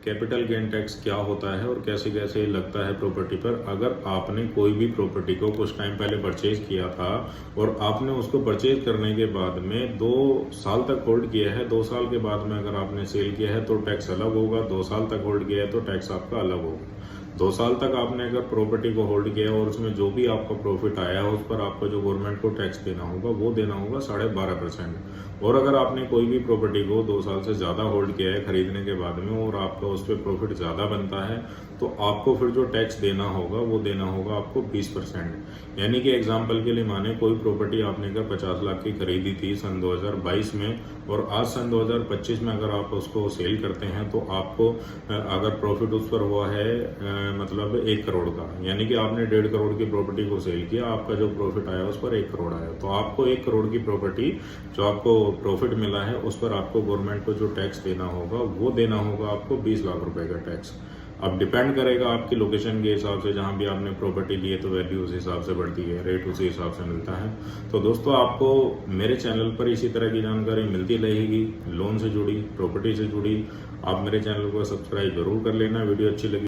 Capital gain tax क्या होता है और कैसे कैसे लगता है प्रॉपर्टी पर। अगर आपने कोई भी प्रॉपर्टी को कुछ टाइम पहले परचेज किया था और आपने उसको परचेज करने के बाद में 2 साल तक होल्ड किया है, 2 साल के बाद में अगर आपने सेल किया है तो टैक्स अलग होगा, 2 साल तक होल्ड किया है तो टैक्स आपका अलग होगा। 2 साल तक आपने अगर प्रॉपर्टी को होल्ड किया और उसमें जो भी आपका प्रॉफिट आया उस पर आपको जो गवर्नमेंट को टैक्स देना होगा वो देना होगा 12.5%। और अगर आपने कोई भी प्रॉपर्टी को 2 साल से ज़्यादा होल्ड किया है खरीदने के बाद में और आपका उस पर प्रॉफिट ज़्यादा बनता है तो आपको फिर जो टैक्स देना होगा वो देना होगा आपको 20%। यानी कि एग्जाम्पल के लिए माने कोई प्रॉपर्टी आपने अगर 50 लाख की खरीदी थी सन 2022 में और आज सन 2025 में अगर आप उसको सेल करते हैं तो आपको अगर प्रॉफिट उस पर हुआ है मतलब 1 करोड़ का, यानी कि आपने 1.5 करोड़ की प्रॉपर्टी को सेल किया, आपका जो प्रॉफिट आया उस पर 1 करोड़ आया, तो आपको 1 करोड़ की प्रॉपर्टी जो आपको प्रॉफिट मिला है उस पर आपको गवर्नमेंट को जो टैक्स देना होगा वो देना होगा आपको 20 लाख रुपए का टैक्स। अब डिपेंड करेगा आपकी लोकेशन के हिसाब से, जहाँ भी आपने प्रॉपर्टी ली है तो वैल्यू उस हिसाब से बढ़ती है, रेट उसी हिसाब से मिलता है। तो दोस्तों आपको मेरे चैनल पर इसी तरह की जानकारी मिलती रहेगी, लोन से जुड़ी, प्रॉपर्टी से जुड़ी। आप मेरे चैनल को सब्सक्राइब जरूर कर लेना। वीडियो अच्छी लगी